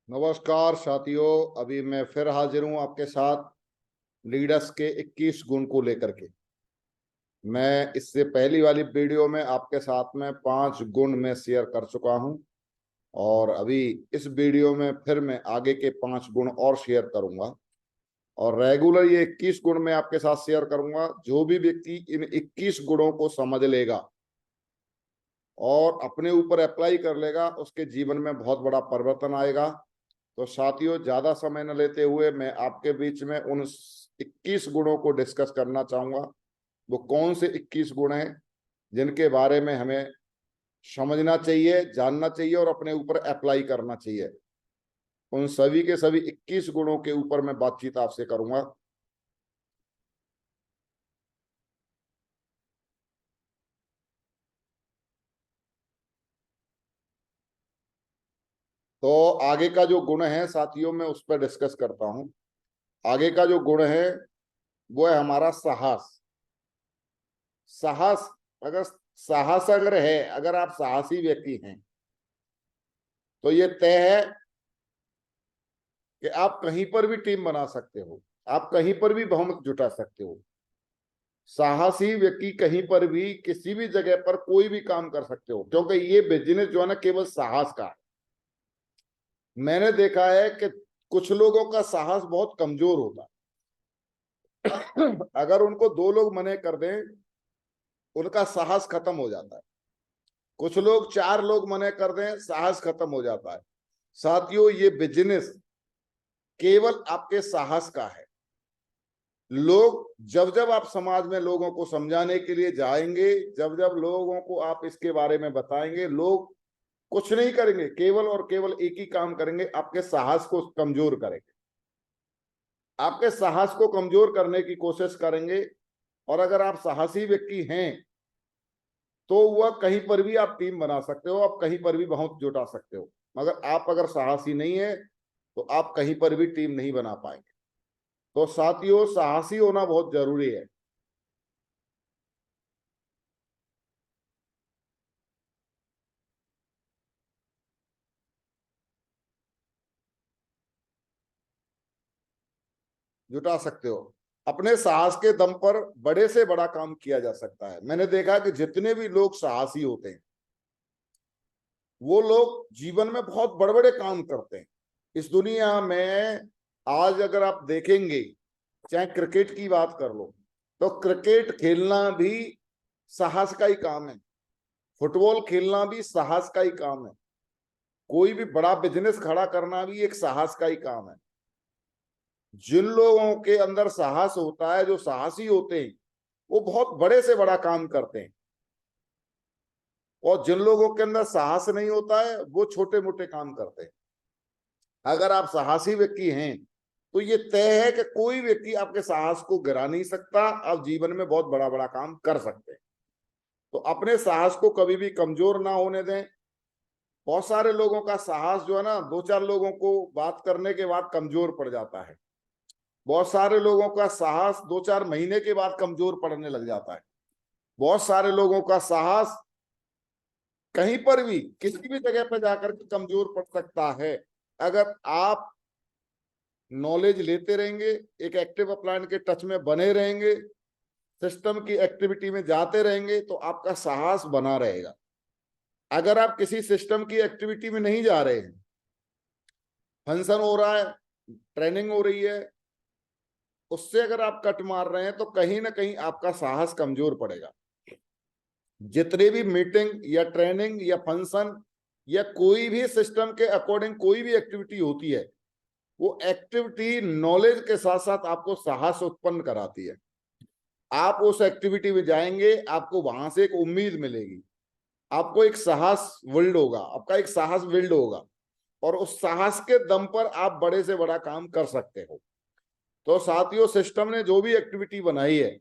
नमस्कार साथियों, अभी मैं फिर हाजिर हूं आपके साथ लीडर्स के 21 गुण को लेकर के। मैं इससे पहली वाली वीडियो में आपके साथ में 5 गुण मैं शेयर कर चुका हूं और अभी इस वीडियो में फिर मैं आगे के 5 गुण और शेयर करूंगा और रेगुलर ये 21 गुण मैं आपके साथ शेयर करूंगा। जो भी व्यक्ति इन 21 गुणों को समझ लेगा और अपने ऊपर अप्लाई कर लेगा, उसके जीवन में बहुत बड़ा परिवर्तन आएगा। तो साथियों, ज्यादा समय न लेते हुए मैं आपके बीच में उन 21 गुणों को डिस्कस करना चाहूंगा। वो कौन से 21 गुण हैं जिनके बारे में हमें समझना चाहिए, जानना चाहिए और अपने ऊपर अप्लाई करना चाहिए। उन सभी के सभी 21 गुणों के ऊपर मैं बातचीत आपसे करूंगा। तो आगे का जो गुण है साथियों, मैं उस पर डिस्कस करता हूं। आगे का जो गुण है वो है हमारा साहस। साहस अगर साहस अगर है, अगर आप साहसी व्यक्ति हैं तो ये तय है कि आप कहीं पर भी टीम बना सकते हो, आप कहीं पर भी बहुमत जुटा सकते हो। साहसी व्यक्ति कहीं पर भी किसी भी जगह पर कोई भी काम कर सकते हो, क्योंकि ये बिजनेस जो है ना केवल साहस का है। मैंने देखा है कि कुछ लोगों का साहस बहुत कमजोर होता है। अगर उनको 2 लोग मना कर दें, उनका साहस खत्म हो जाता है। कुछ लोग 4 लोग मना कर दें, साहस खत्म हो जाता है। साथियों, ये बिजनेस केवल आपके साहस का है। लोग जब जब आप समाज में लोगों को समझाने के लिए जाएंगे, जब जब लोगों को आप इसके बारे में बताएंगे, लोग कुछ नहीं करेंगे, केवल और केवल एक ही काम करेंगे, आपके साहस को कमजोर करेंगे, आपके साहस को कमजोर करने की कोशिश करेंगे। और अगर आप साहसी व्यक्ति हैं तो वह कहीं पर भी आप टीम बना सकते हो, आप कहीं पर भी बहुत जुटा सकते हो। मगर आप अगर साहसी नहीं है तो आप कहीं पर भी टीम नहीं बना पाएंगे। तो साथियों, साहसी होना बहुत जरूरी है। जुटा सकते हो। अपने साहस के दम पर बड़े से बड़ा काम किया जा सकता है। मैंने देखा कि जितने भी लोग साहसी होते हैं वो लोग जीवन में बहुत बड़े बड़े काम करते हैं। इस दुनिया में आज अगर आप देखेंगे, चाहे क्रिकेट की बात कर लो, तो क्रिकेट खेलना भी साहस का ही काम है। फुटबॉल खेलना भी साहस का ही काम है। कोई भी बड़ा बिजनेस खड़ा करना भी एक साहस का ही काम है। जिन लोगों के अंदर साहस होता है, जो साहसी होते हैं, वो बहुत बड़े से बड़ा काम करते हैं। और जिन लोगों के अंदर साहस नहीं होता है वो छोटे मोटे काम करते हैं। अगर आप साहसी व्यक्ति हैं तो ये तय है कि कोई व्यक्ति आपके साहस को गिरा नहीं सकता। आप जीवन में बहुत बड़ा बड़ा काम कर सकते हैं। तो अपने साहस को कभी भी कमजोर ना होने दें। बहुत सारे लोगों का साहस जो है ना, 2-4 लोगों को बात करने के बाद कमजोर पड़ जाता है। बहुत सारे लोगों का साहस 2-4 महीने के बाद कमजोर पड़ने लग जाता है। बहुत सारे लोगों का साहस कहीं पर भी किसी भी जगह पर जाकर के कमजोर पड़ सकता है। अगर आप नॉलेज लेते रहेंगे, एक एक्टिव अपलाइन के टच में बने रहेंगे, सिस्टम की एक्टिविटी में जाते रहेंगे, तो आपका साहस बना रहेगा। अगर आप किसी सिस्टम की एक्टिविटी में नहीं जा रहे हैं, फंक्शन हो रहा है, ट्रेनिंग हो रही है, उससे अगर आप कट मार रहे हैं तो कहीं ना कहीं आपका साहस कमजोर पड़ेगा। जितने भी मीटिंग या ट्रेनिंग या फंक्शन या कोई भी सिस्टम के अकॉर्डिंग कोई भी एक्टिविटी होती है, वो एक्टिविटी नॉलेज के साथ साथ आपको साहस उत्पन्न कराती है। आप उस एक्टिविटी में जाएंगे, आपको वहां से एक उम्मीद मिलेगी, आपको एक साहस बिल्ड होगा, आपका एक साहस बिल्ड होगा और उस साहस के दम पर आप बड़े से बड़ा काम कर सकते हो। तो साथियों, सिस्टम ने जो भी एक्टिविटी बनाई है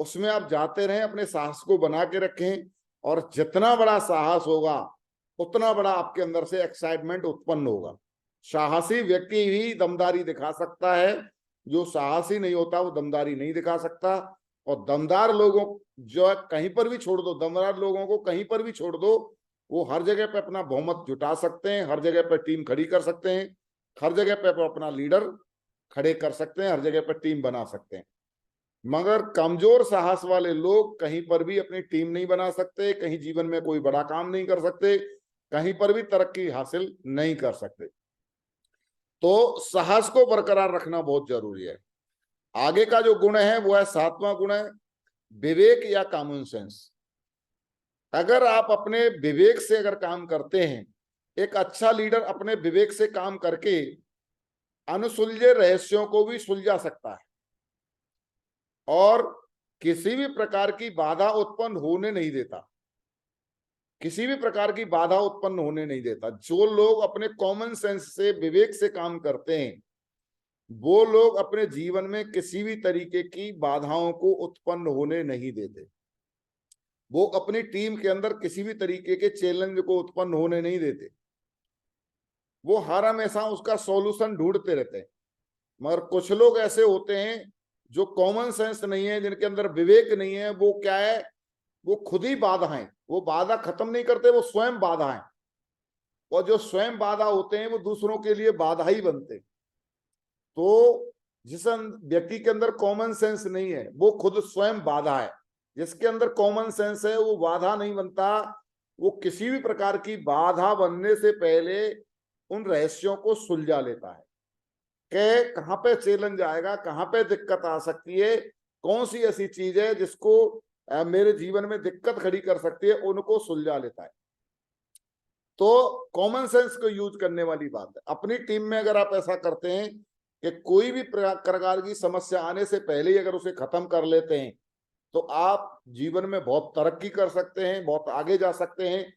उसमें आप जाते रहें, अपने साहस को बना के रखें और जितना बड़ा साहस होगा उतना बड़ा आपके अंदर से एक्साइटमेंट उत्पन्न होगा। साहसी व्यक्ति ही दमदारी दिखा सकता है, जो साहसी नहीं होता वो दमदारी नहीं दिखा सकता। और दमदार लोगों जो कहीं पर भी छोड़ दो, दमदार लोगों को कहीं पर भी छोड़ दो, वो हर जगह पे अपना बहुमत जुटा सकते हैं, हर जगह पे टीम खड़ी कर सकते हैं, हर जगह पे अपना लीडर खड़े कर सकते हैं, हर जगह पे टीम बना सकते हैं। मगर कमजोर साहस वाले लोग कहीं पर भी अपनी टीम नहीं बना सकते, कहीं जीवन में कोई बड़ा काम नहीं कर सकते, कहीं पर भी तरक्की हासिल नहीं कर सकते। तो साहस को बरकरार रखना बहुत जरूरी है। आगे का जो गुण है वो है 7वां गुण है विवेक या कॉमन सेंस। अगर आप अपने विवेक से अगर काम करते हैं, एक अच्छा लीडर अपने विवेक से काम करके अनसुलझे रहस्यों को भी सुलझा सकता है और किसी भी प्रकार की बाधा उत्पन्न होने नहीं देता, किसी भी प्रकार की बाधा उत्पन्न होने नहीं देता। जो लोग अपने कॉमन सेंस से, विवेक से काम करते हैं, वो लोग अपने जीवन में किसी भी तरीके की बाधाओं को उत्पन्न होने नहीं देते। वो अपनी टीम के अंदर किसी भी तरीके के चैलेंज को उत्पन्न होने नहीं देते। वो हर हमेशा उसका सॉल्यूशन ढूंढते रहते हैं। मगर कुछ लोग ऐसे होते हैं जो कॉमन सेंस नहीं है, जिनके अंदर विवेक नहीं है, वो क्या है, वो खुद ही बाधा है, वो बाधा खत्म नहीं करते, वो स्वयं बाधा है। और जो स्वयं बाधा होते हैं वो दूसरों के लिए बाधा ही बनते हैं। तो जिस व्यक्ति के अंदर कॉमन सेंस नहीं है वो खुद स्वयं बाधा है। जिसके अंदर कॉमन सेंस है वो बाधा नहीं बनता, वो किसी भी प्रकार की बाधा बनने से पहले उन रहस्यों को सुलझा लेता है कि कहां पे चैलेंज आएगा, कहां पे दिक्कत आ सकती है, कौन सी ऐसी चीज है जिसको मेरे जीवन में दिक्कत खड़ी कर सकती है, उनको सुलझा लेता है। तो कॉमन सेंस को यूज करने वाली बात है। अपनी टीम में अगर आप ऐसा करते हैं कि कोई भी प्रकार की समस्या आने से पहले ही अगर उसे खत्म कर लेते हैं, तो आप जीवन में बहुत तरक्की कर सकते हैं, बहुत आगे जा सकते हैं।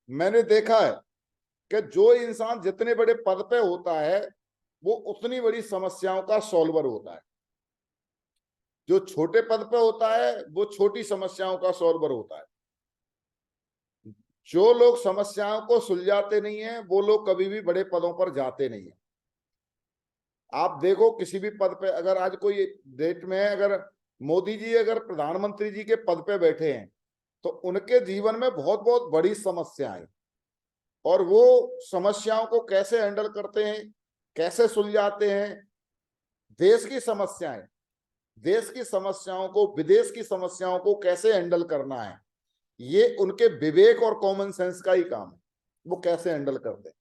मैंने देखा है कि जो इंसान जितने बड़े पद पे होता है वो उतनी बड़ी समस्याओं का सॉल्वर होता है। जो छोटे पद पे होता है वो छोटी समस्याओं का सॉल्वर होता है। जो लोग समस्याओं को सुलझाते नहीं है वो लोग कभी भी बड़े पदों पर जाते नहीं है। आप देखो किसी भी पद पे, अगर आज कोई डेट में अगर मोदी जी अगर प्रधानमंत्री जी के पद पे बैठे हैं तो उनके जीवन में बहुत बहुत बड़ी समस्याएं, और वो समस्याओं को कैसे हैंडल करते हैं, कैसे सुलझाते हैं। देश की समस्याएं, देश की समस्याओं को, विदेश की समस्याओं को कैसे हैंडल करना है, ये उनके विवेक और कॉमन सेंस का ही काम है। वो कैसे हैंडल करते हैं।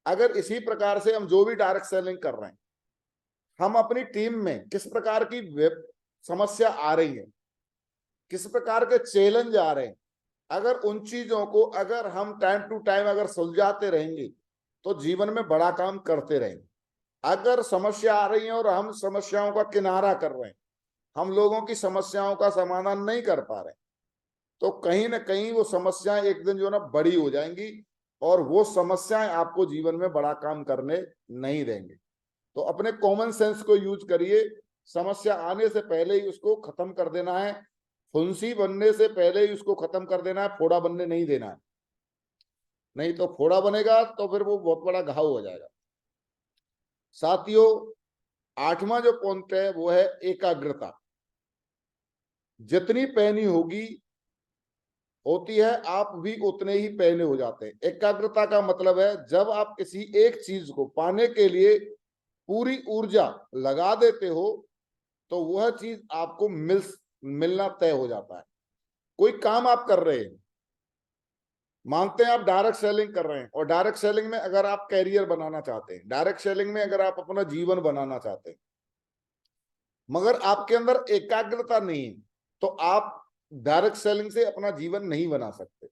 अगर इसी प्रकार से हम जो भी डायरेक्ट सेलिंग कर रहे हैं, हम अपनी टीम में किस प्रकार की समस्या आ रही है, किस प्रकार के चैलेंज आ रहे हैं, अगर उन चीजों को अगर हम टाइम टू टाइम अगर सुलझाते रहेंगे तो जीवन में बड़ा काम करते रहेंगे। अगर समस्या आ रही है और हम समस्याओं का किनारा कर रहे हैं, हम लोगों की समस्याओं का समाधान नहीं कर पा रहे, तो कहीं ना कहीं वो समस्याएं एक दिन जो ना बड़ी हो जाएंगी और वो समस्याएं आपको जीवन में बड़ा काम करने नहीं देंगे। तो अपने कॉमन सेंस को यूज करिए। समस्या आने से पहले ही उसको खत्म कर देना है, फुंसी बनने से पहले ही उसको खत्म कर देना है, फोड़ा बनने नहीं देना है। नहीं तो फोड़ा बनेगा तो फिर वो बहुत बड़ा घाव हो जाएगा। साथियों, 8वां जो पॉइंट है वो है एकाग्रता। जितनी पैनी होती है आप भी उतने ही पैने हो जाते हैं। एकाग्रता का मतलब है जब आप किसी एक चीज को पाने के लिए पूरी ऊर्जा लगा देते हो तो वह चीज आपको मिलना तय हो जाता है। कोई काम आप कर रहे हैं, मानते हैं आप डायरेक्ट सेलिंग कर रहे हैं, और डायरेक्ट सेलिंग में अगर आप कैरियर बनाना चाहते हैं, डायरेक्ट सेलिंग में अगर आप अपना जीवन बनाना चाहते हैं, मगर आपके अंदर एकाग्रता नहीं है, तो आप डायरेक्ट सेलिंग से अपना जीवन नहीं बना सकते।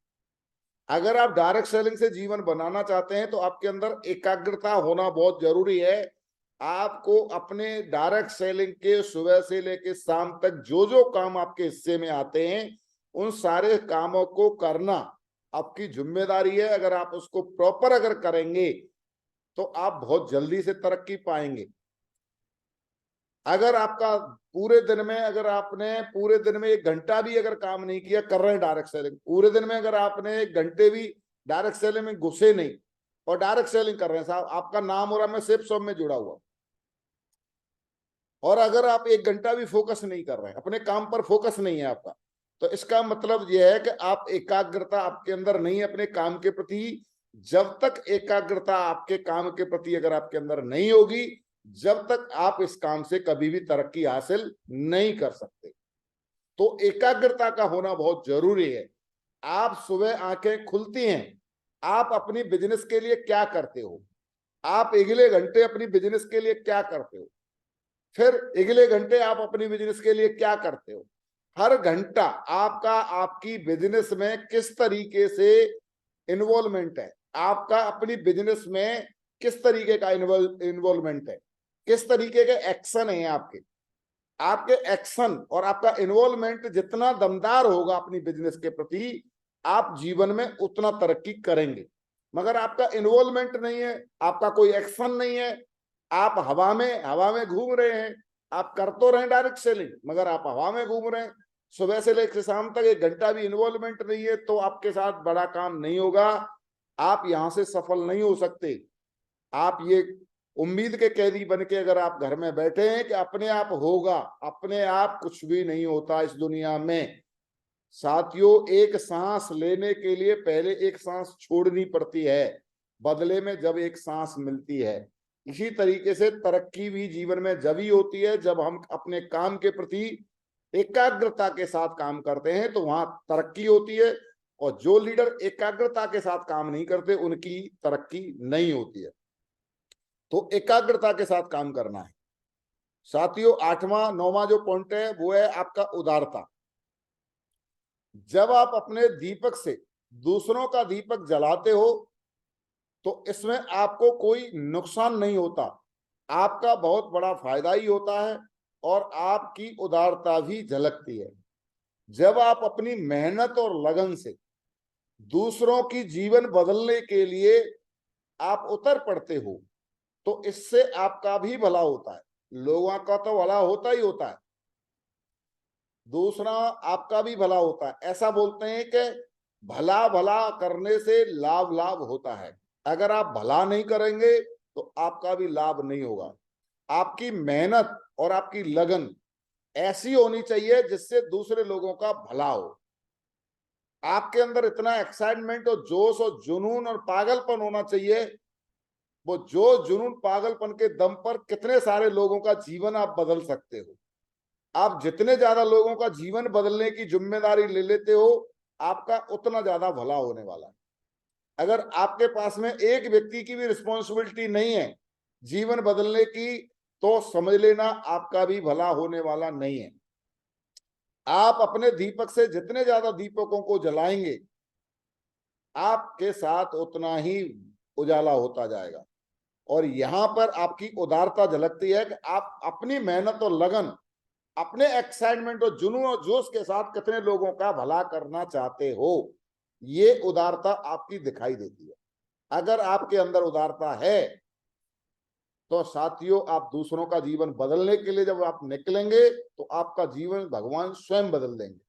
अगर आप डायरेक्ट सेलिंग से जीवन बनाना चाहते हैं तो आपके अंदर एकाग्रता होना बहुत जरूरी है। आपको अपने डायरेक्ट सेलिंग के सुबह से लेकर शाम तक जो जो काम आपके हिस्से में आते हैं उन सारे कामों को करना आपकी जिम्मेदारी है। अगर आप उसको प्रॉपर अगर करेंगे तो आप बहुत जल्दी से तरक्की पाएंगे। अगर आपका पूरे दिन में, अगर आपने पूरे दिन में 1 घंटा भी अगर काम नहीं किया, कर रहे हैं डायरेक्ट सेलिंग, पूरे दिन में अगर आपने 1 घंटे भी डायरेक्ट सेलिंग में घुसे नहीं और डायरेक्ट सेलिंग कर रहे हैं, साहब आपका नाम हो रहा है मैं सिर्फ शॉप में जुड़ा हुआ, और अगर आप 1 घंटा भी फोकस नहीं कर रहे हैं, अपने काम पर फोकस नहीं है आपका, तो इसका मतलब यह है कि आप एकाग्रता आपके अंदर नहीं है अपने काम के प्रति। जब तक एकाग्रता आपके काम के प्रति अगर आपके अंदर नहीं होगी, जब तक आप इस काम से कभी भी तरक्की हासिल नहीं कर सकते। तो एकाग्रता का होना बहुत जरूरी है। आप सुबह आंखें खुलती हैं, आप अपनी बिजनेस के लिए क्या करते हो, आप अगले घंटे अपनी बिजनेस के लिए क्या करते हो, फिर अगले घंटे आप अपनी बिजनेस के लिए क्या करते हो। हर घंटा आपका आपकी बिजनेस में किस तरीके से इन्वॉल्वमेंट है, आपका अपनी बिजनेस में किस तरीके का इन्वॉल्वमेंट है, किस तरीके के एक्शन है आपके। आपके एक्शन और आपका इन्वॉल्वमेंट जितना दमदार होगा अपनी बिजनेस के प्रति, आप जीवन में उतना तरक्की करेंगे। मगर आपका इन्वॉल्वमेंट नहीं है, आपका कोई एक्शन नहीं है, आप हवा में घूम रहे हैं, आप कर तो रहे डायरेक्ट सेलिंग मगर आप हवा में घूम रहे हैं, सुबह से लेकर शाम तक 1 घंटा भी इन्वॉल्वमेंट नहीं है, तो आपके साथ बड़ा काम नहीं होगा, आप यहां से सफल नहीं हो सकते। आप ये उम्मीद के कैदी बन के अगर आप घर में बैठे हैं कि अपने आप होगा, अपने आप कुछ भी नहीं होता इस दुनिया में। साथियों, एक सांस लेने के लिए पहले एक सांस छोड़नी पड़ती है, बदले में जब एक सांस मिलती है। इसी तरीके से तरक्की भी जीवन में जब ही होती है जब हम अपने काम के प्रति एकाग्रता के साथ काम करते हैं, तो वहां तरक्की होती है। और जो लीडर एकाग्रता के साथ काम नहीं करते उनकी तरक्की नहीं होती है। तो एकाग्रता के साथ काम करना है। साथियों, 8वां 9वां जो पॉइंट है वो है आपका उदारता। जब आप अपने दीपक से दूसरों का दीपक जलाते हो तो इसमें आपको कोई नुकसान नहीं होता, आपका बहुत बड़ा फायदा ही होता है और आपकी उदारता भी झलकती है। जब आप अपनी मेहनत और लगन से दूसरों की जीवन बदलने के लिए आप उतर पड़ते हो तो इससे आपका भी भला होता है, लोगों का तो भला होता ही होता है, दूसरा आपका भी भला होता है। ऐसा बोलते हैं कि भला भला करने से लाभ लाभ होता है। अगर आप भला नहीं करेंगे तो आपका भी लाभ नहीं होगा। आपकी मेहनत और आपकी लगन ऐसी होनी चाहिए जिससे दूसरे लोगों का भला हो। आपके अंदर इतना एक्साइटमेंट और जोश और जुनून और पागलपन होना चाहिए, वो जो जुनून पागलपन के दम पर कितने सारे लोगों का जीवन आप बदल सकते हो। आप जितने ज्यादा लोगों का जीवन बदलने की जिम्मेदारी ले लेते हो, आपका उतना ज्यादा भला होने वाला है। अगर आपके पास में एक व्यक्ति की भी रिस्पॉन्सिबिलिटी नहीं है जीवन बदलने की, तो समझ लेना आपका भी भला होने वाला नहीं है। आप अपने दीपक से जितने ज्यादा दीपकों को जलाएंगे, आपके साथ उतना ही उजाला होता जाएगा। और यहां पर आपकी उदारता झलकती है कि आप अपनी मेहनत और लगन, अपने एक्साइटमेंट और जुनून और जोश के साथ कितने लोगों का भला करना चाहते हो, ये उदारता आपकी दिखाई देती है। अगर आपके अंदर उदारता है तो साथियों, आप दूसरों का जीवन बदलने के लिए जब आप निकलेंगे तो आपका जीवन भगवान स्वयं बदल देंगे।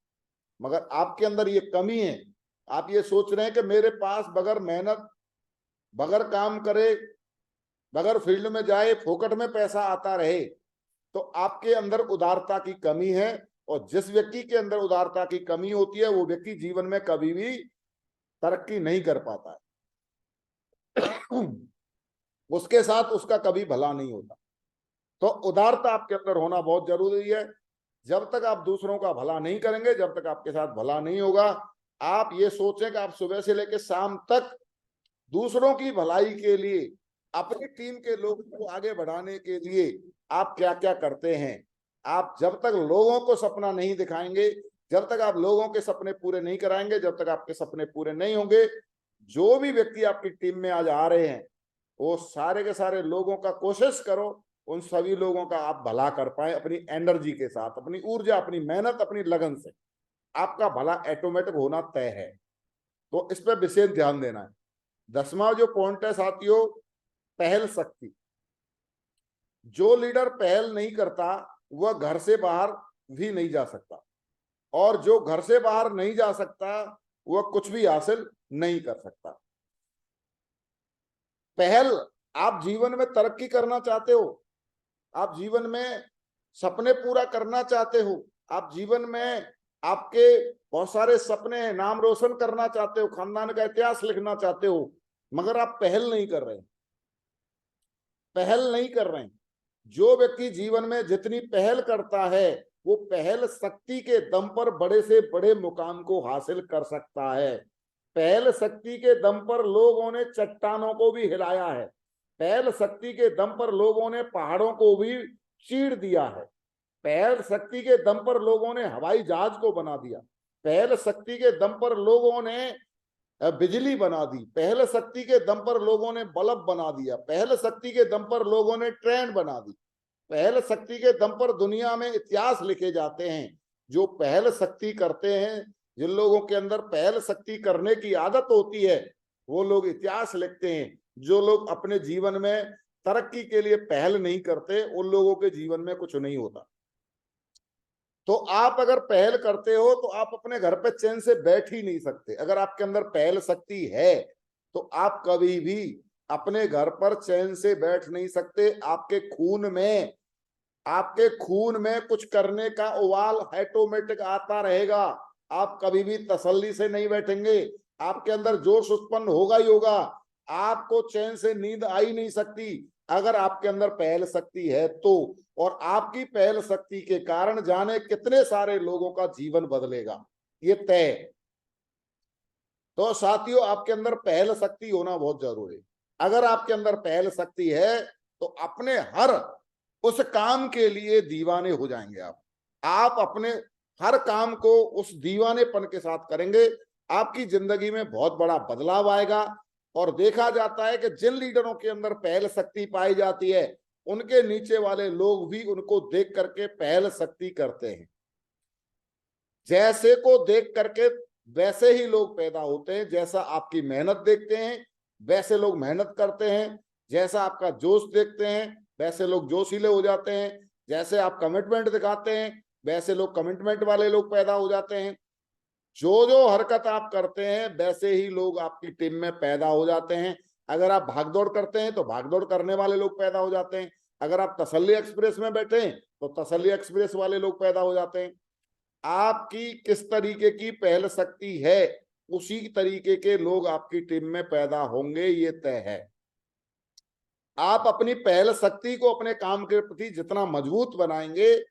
मगर आपके अंदर ये कमी है, आप ये सोच रहे हैं कि मेरे पास बगैर मेहनत, बगैर काम करे, बगैर फील्ड में जाए फोकट में पैसा आता रहे, तो आपके अंदर उदारता की कमी है। और जिस व्यक्ति के अंदर उदारता की कमी होती है वो व्यक्ति जीवन में कभी भी तरक्की नहीं कर पाता है। उसके साथ उसका कभी भला नहीं होता। तो उदारता आपके अंदर होना बहुत जरूरी है। जब तक आप दूसरों का भला नहीं करेंगे, जब तक आपके साथ भला नहीं होगा। आप ये सोचें कि आप सुबह से लेकर शाम तक दूसरों की भलाई के लिए, अपनी टीम के लोगों को आगे बढ़ाने के लिए आप क्या क्या करते हैं। आप जब तक लोगों को सपना नहीं दिखाएंगे, जब तक आप लोगों के सपने पूरे नहीं कराएंगे, जब तक आपके सपने पूरे नहीं होंगे। जो भी व्यक्ति आपकी टीम में आज आ रहे हैं, वो सारे के सारे लोगों का कोशिश करो उन सभी लोगों का आप भला कर पाए, अपनी एनर्जी के साथ, अपनी ऊर्जा, अपनी मेहनत, अपनी लगन से। आपका भला ऑटोमेटिक होना तय है। तो इस पर विशेष ध्यान देना है। 10वां जो पॉइंट है साथियों, पहल शक्ति। जो लीडर पहल नहीं करता वह घर से बाहर भी नहीं जा सकता, और जो घर से बाहर नहीं जा सकता वह कुछ भी हासिल नहीं कर सकता। पहल, आप जीवन में तरक्की करना चाहते हो, आप जीवन में सपने पूरा करना चाहते हो, आप जीवन में आपके बहुत सारे सपने हैं, नाम रोशन करना चाहते हो, खानदान का इतिहास लिखना चाहते हो, मगर आप पहल नहीं कर रहे, पहल नहीं कर रहे हैं। जो व्यक्ति जीवन में जितनी पहल करता है वो पहल शक्ति के दम पर बड़े से बड़े मुकाम को हासिल कर सकता है। पहल शक्ति के दम पर लोगों ने चट्टानों को भी हिलाया है, पहल शक्ति के दम पर लोगों ने पहाड़ों को भी चीर दिया है, पहल शक्ति के दम पर लोगों ने हवाई जहाज को बना दिया, पहल शक्ति के दम पर लोगों ने बिजली बना दी, पहल शक्ति के दम पर लोगों ने बल्ब बना दिया, पहल शक्ति के दम पर लोगों ने ट्रेन बना दी, पहल शक्ति के दम पर दुनिया में इतिहास लिखे जाते हैं। जो पहल शक्ति करते हैं, जिन लोगों के अंदर पहल शक्ति करने की आदत होती है, वो लोग इतिहास लिखते हैं। जो लोग अपने जीवन में तरक्की के लिए पहल नहीं करते, उन लोगों के जीवन में कुछ नहीं होता। तो आप अगर पहल करते हो तो आप अपने घर पे चैन से बैठ ही नहीं सकते। अगर आपके अंदर पहल शक्ति है तो आप कभी भी अपने घर पर चैन से बैठ नहीं सकते। आपके खून में कुछ करने का उबाल ऑटोमेटिक आता रहेगा। आप कभी भी तसल्ली से नहीं बैठेंगे, आपके अंदर जोश उत्पन्न होगा ही होगा। आपको चैन से नींद आ ही नहीं सकती अगर आपके अंदर पहल शक्ति है तो। और आपकी पहल शक्ति के कारण जाने कितने सारे लोगों का जीवन बदलेगा, ये तय है। तो साथियों, आपके अंदर पहल शक्ति होना बहुत जरूरी है। अगर आपके अंदर पहल शक्ति है तो अपने हर उस काम के लिए दीवाने हो जाएंगे। आप अपने हर काम को उस दीवानेपन के साथ करेंगे, आपकी जिंदगी में बहुत बड़ा बदलाव आएगा। और देखा जाता है कि जिन लीडरों के अंदर पहल शक्ति पाई जाती है, उनके नीचे वाले लोग भी उनको देख करके पहल शक्ति करते हैं। जैसे को देख करके वैसे ही लोग पैदा होते हैं। जैसा आपकी मेहनत देखते हैं वैसे लोग मेहनत करते हैं, जैसा आपका जोश देखते हैं वैसे लोग जोशीले हो जाते हैं, जैसे आप कमिटमेंट दिखाते हैं वैसे लोग कमिटमेंट वाले लोग पैदा हो जाते हैं। जो जो हरकत आप करते हैं वैसे ही लोग आपकी टीम में पैदा हो जाते हैं। अगर आप भागदौड़ करते हैं तो भागदौड़ करने वाले लोग पैदा हो जाते हैं। अगर आप तसल्ली एक्सप्रेस में बैठे हैं तो तसल्ली एक्सप्रेस वाले लोग पैदा हो जाते हैं। आपकी किस तरीके की पहल शक्ति है, उसी तरीके के लोग आपकी टीम में पैदा होंगे, ये तय है। आप अपनी पहल शक्ति को अपने काम के प्रति जितना मजबूत बनाएंगे,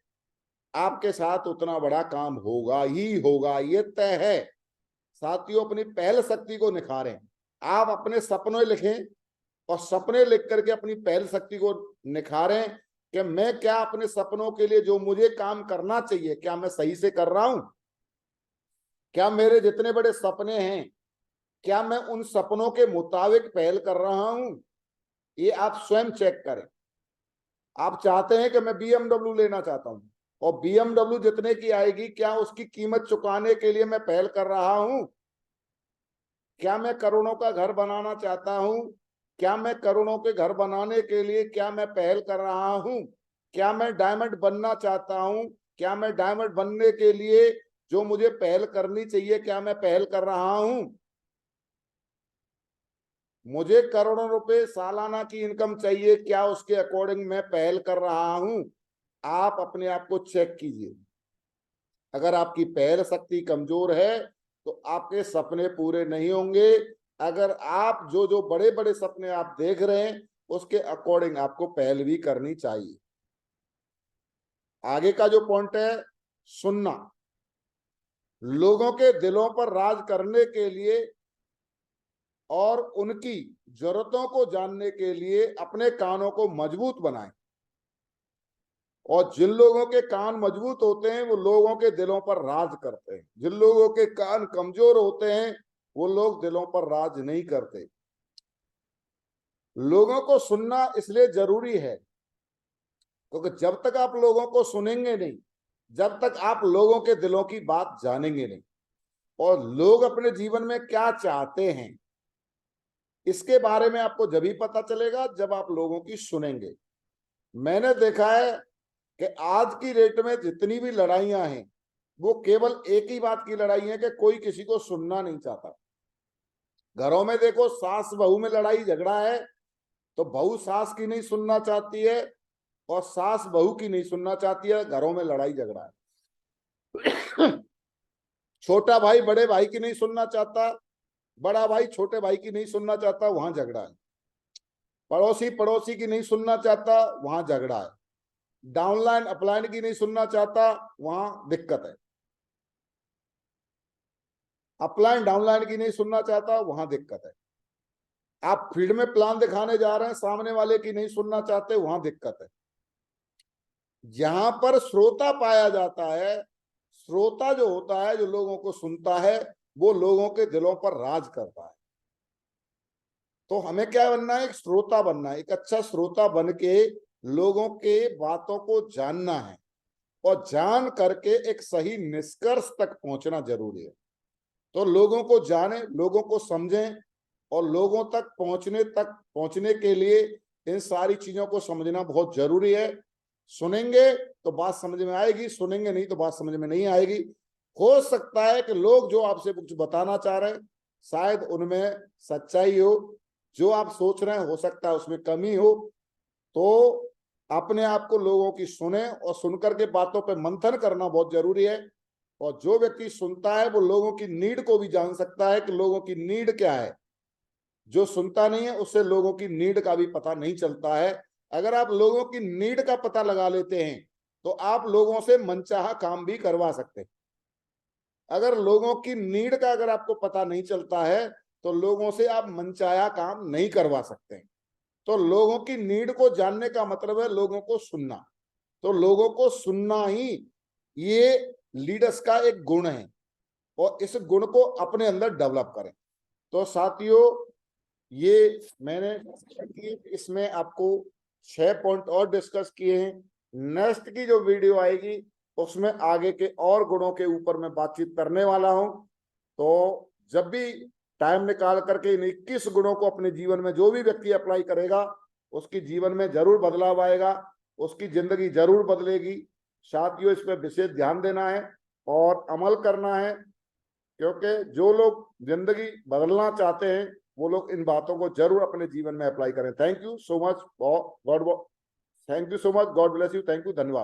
आपके साथ उतना बड़ा काम होगा ही होगा, ये तय है। साथियों, अपनी पहल शक्ति को निखारें। आप अपने सपने लिखें और सपने लिख करके अपनी पहल शक्ति को निखारें कि मैं क्या अपने सपनों के लिए जो मुझे काम करना चाहिए, क्या मैं सही से कर रहा हूं? क्या मेरे जितने बड़े सपने हैं, क्या मैं उन सपनों के मुताबिक पहल कर रहा हूं? ये आप स्वयं चेक करें। आप चाहते हैं कि मैं BMW लेना चाहता हूं, और BMW जितने की आएगी, क्या उसकी कीमत चुकाने के लिए मैं पहल कर रहा हूं? क्या मैं करोड़ों का घर बनाना चाहता हूं? क्या मैं करोड़ों के घर बनाने के लिए क्या मैं पहल कर रहा हूं? क्या मैं डायमंड बनना चाहता हूं? क्या मैं डायमंड बनने के लिए जो मुझे पहल करनी चाहिए, क्या मैं पहल कर रहा हूं? मुझे करोड़ों रुपए सालाना की इनकम चाहिए, क्या उसके अकॉर्डिंग मैं पहल कर रहा हूं? आप अपने आप को चेक कीजिए। अगर आपकी पहल शक्ति कमजोर है तो आपके सपने पूरे नहीं होंगे। अगर आप जो जो बड़े बड़े सपने आप देख रहे हैं उसके अकॉर्डिंग आपको पहल भी करनी चाहिए। आगे का जो पॉइंट है, सुनना। लोगों के दिलों पर राज करने के लिए और उनकी जरूरतों को जानने के लिए अपने कानों को मजबूत बनाएं। और जिन लोगों के कान मजबूत होते हैं वो लोगों के दिलों पर राज करते हैं। जिन लोगों के कान कमजोर होते हैं वो लोग दिलों पर राज नहीं करते। लोगों को सुनना इसलिए जरूरी है क्योंकि जब तक आप लोगों को सुनेंगे नहीं, जब तक आप लोगों के दिलों की बात जानेंगे नहीं, और लोग अपने जीवन में क्या चाहते हैं इसके बारे में आपको जब ही पता चलेगा जब आप लोगों की सुनेंगे। मैंने देखा है कि आज की डेट में जितनी भी लड़ाइयां हैं वो केवल एक ही बात की लड़ाई है कि कोई किसी को सुनना नहीं चाहता। घरों में देखो, सास बहू में लड़ाई झगड़ा है तो बहू सास की नहीं सुनना चाहती है और सास बहू की नहीं सुनना चाहती है, घरों में लड़ाई झगड़ा है। छोटा भाई बड़े भाई की नहीं सुनना चाहता, बड़ा भाई छोटे भाई की नहीं सुनना चाहता, वहां झगड़ा है। पड़ोसी पड़ोसी की नहीं सुनना चाहता, वहां झगड़ा है। डाउनलाइन अपलाइन की नहीं सुनना चाहता, वहां दिक्कत है। अपलाइन डाउनलाइन की नहीं सुनना चाहता, वहां दिक्कत है। आप फील्ड में प्लान दिखाने जा रहे हैं, सामने वाले की नहीं सुनना चाहते, वहां दिक्कत है। जहां पर श्रोता पाया जाता है, श्रोता जो होता है, जो लोगों को सुनता है, वो लोगों के दिलों पर राज करता है। तो हमें क्या बनना है? एक श्रोता बनना है। एक अच्छा श्रोता बन के लोगों के बातों को जानना है, और जान करके एक सही निष्कर्ष तक पहुंचना जरूरी है। तो लोगों को जाने, लोगों को समझें, और लोगों तक पहुंचने के लिए इन सारी चीजों को समझना बहुत जरूरी है। सुनेंगे तो बात समझ में आएगी, सुनेंगे नहीं तो बात समझ में नहीं आएगी। हो सकता है कि लोग जो आपसे कुछ बताना चाह रहे हैं, शायद उनमें सच्चाई हो, जो आप सोच रहे हैं हो सकता है उसमें कमी हो। तो अपने आप को लोगों की सुने, और सुनकर के बातों पे मंथन करना बहुत जरूरी है। और जो व्यक्ति सुनता है वो लोगों की नीड को भी जान सकता है कि लोगों की नीड क्या है। जो सुनता नहीं है उससे लोगों की नीड का भी पता नहीं चलता है। अगर आप लोगों की नीड का पता लगा लेते हैं तो आप लोगों से मनचाहा काम भी करवा सकते हैं। अगर लोगों की नीड का अगर आपको पता नहीं चलता है तो लोगों से आप मनचाहा काम नहीं करवा सकते। तो लोगों की नीड को जानने का मतलब है लोगों को सुनना। तो लोगों को सुनना ही ये लीडर्स का एक गुण है, और इस गुण को अपने अंदर डेवलप करें। तो साथियों, ये मैंने इसमें आपको 6 पॉइंट और डिस्कस किए हैं। नेक्स्ट की जो वीडियो आएगी उसमें आगे के और गुणों के ऊपर मैं बातचीत करने वाला हूं। तो जब भी टाइम निकाल करके इन 21 गुणों को अपने जीवन में जो भी व्यक्ति अप्लाई करेगा, उसकी जीवन में जरूर बदलाव आएगा, उसकी जिंदगी जरूर बदलेगी। साथियों, इस पर विशेष ध्यान देना है और अमल करना है, क्योंकि जो लोग जिंदगी बदलना चाहते हैं वो लोग इन बातों को जरूर अपने जीवन में अप्लाई करें। Thank you so much, God thank you so much, God bless you, thank you, धन्यवाद।